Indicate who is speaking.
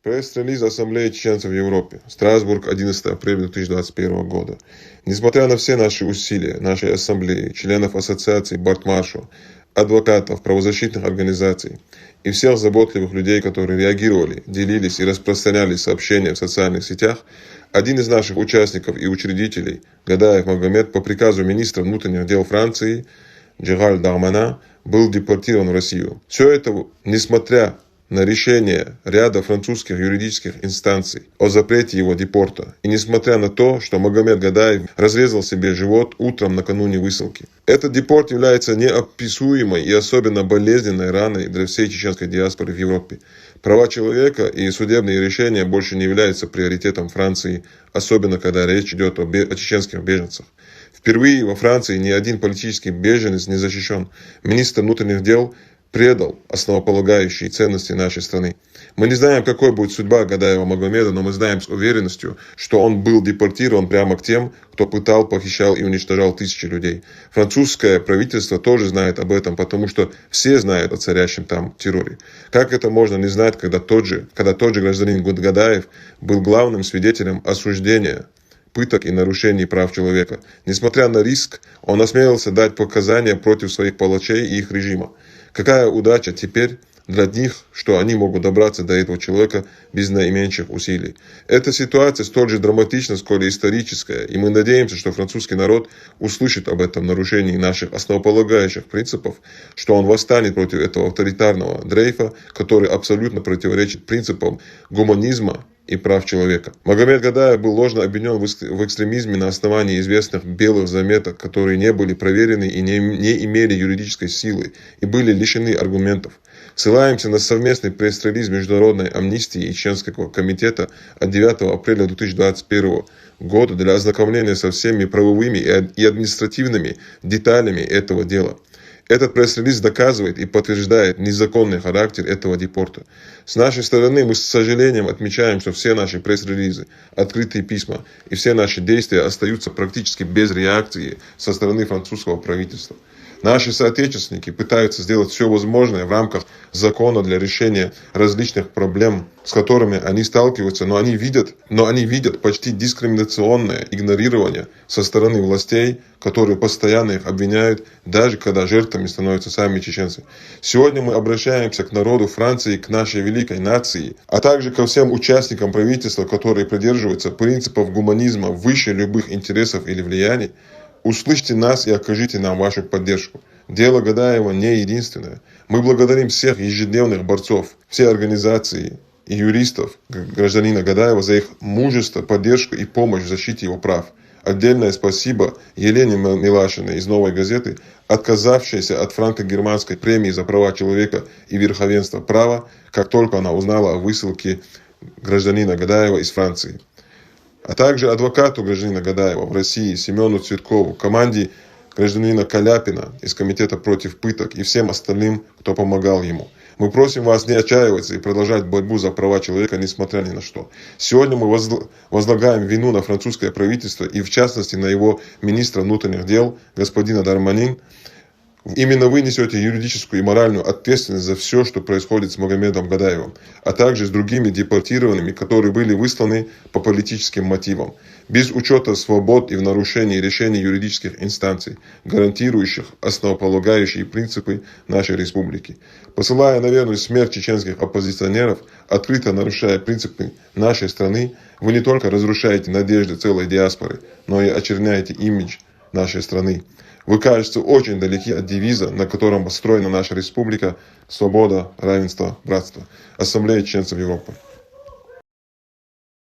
Speaker 1: Пресс-релиз Ассамблеи чеченцев в Европе. Страсбург, 11 апреля 2021 года. Несмотря на все наши усилия, нашей ассамблеи, членов ассоциаций Бартмаршу, адвокатов, правозащитных организаций и всех заботливых людей, которые реагировали, делились и распространяли сообщения в социальных сетях, один из наших участников и учредителей, Гадаев Магомед, по приказу министра внутренних дел Франции Джеральд Дармана, был депортирован в Россию. Все это несмотря на решение ряда французских юридических инстанций о запрете его депорта, и несмотря на то, что Магомед Гадаев разрезал себе живот утром накануне высылки. Этот депорт является неописуемой и особенно болезненной раной для всей чеченской диаспоры в Европе. Права человека и судебные решения больше не являются приоритетом Франции, особенно когда речь идет о чеченских беженцах. Впервые во Франции ни один политический беженец не защищен. Министр внутренних дел предал основополагающие ценности нашей страны. Мы не знаем, какой будет судьба Гадаева Магомеда, но мы знаем с уверенностью, что он был депортирован прямо к тем, кто пытал, похищал и уничтожал тысячи людей. Французское правительство тоже знает об этом, потому что все знают о царящем там терроре. Как это можно не знать, когда тот же гражданин Гадаев был главным свидетелем осуждения, пыток и нарушений прав человека? Несмотря на риск, он осмелился дать показания против своих палачей и их режима. Какая удача теперь для них, что они могут добраться до этого человека без наименьших усилий. Эта ситуация столь же драматична, сколь и историческая, и мы надеемся, что французский народ услышит об этом нарушении наших основополагающих принципов, что он восстанет против этого авторитарного дрейфа, который абсолютно противоречит принципам гуманизма и прав человека. Магомед Гадаев был ложно обвинен в экстремизме на основании известных белых заметок, которые не были проверены и не имели юридической силы и были лишены аргументов. Ссылаемся на совместный пресс-релиз Международной амнистии и Чеченского комитета от 9 апреля 2021 года для ознакомления со всеми правовыми и административными деталями этого дела. Этот пресс-релиз доказывает и подтверждает незаконный характер этого депорта. С нашей стороны мы с сожалением отмечаем, что все наши пресс-релизы, открытые письма и все наши действия остаются практически без реакции со стороны французского правительства. Наши соотечественники пытаются сделать все возможное в рамках закона для решения различных проблем, с которыми они сталкиваются, но они видят почти дискриминационное игнорирование со стороны властей, которые постоянно их обвиняют, даже когда жертвами становятся сами чеченцы. Сегодня мы обращаемся к народу Франции, к нашей великой нации, а также ко всем участникам правительства, которые придерживаются принципов гуманизма выше любых интересов или влияний. Услышьте нас и окажите нам вашу поддержку. Дело Гадаева не единственное. Мы благодарим всех ежедневных борцов, все организации и юристов гражданина Гадаева за их мужество, поддержку и помощь в защите его прав. Отдельное спасибо Елене Милашиной из «Новой газеты», отказавшейся от франко-германской премии за права человека и верховенство права, как только она узнала о высылке гражданина Гадаева из Франции. А также адвокату гражданина Гадаева в России Семену Цветкову, команде гражданина Каляпина из Комитета против пыток и всем остальным, кто помогал ему. Мы просим вас не отчаиваться и продолжать борьбу за права человека, несмотря ни на что. Сегодня мы возлагаем вину на французское правительство и в частности на его министра внутренних дел господина Дарманин. Именно вы несете юридическую и моральную ответственность за все, что происходит с Магомедом Гадаевым, а также с другими депортированными, которые были высланы по политическим мотивам, без учета свобод и в нарушении решений юридических инстанций, гарантирующих основополагающие принципы нашей республики. Посылая на верную смерть чеченских оппозиционеров, открыто нарушая принципы нашей страны, вы не только разрушаете надежды целой диаспоры, но и очерняете имидж нашей страны. Вы, кажется, очень далеки от девиза, на котором построена наша республика: свобода, равенство, братство. Ассамблея чеченцев Европы.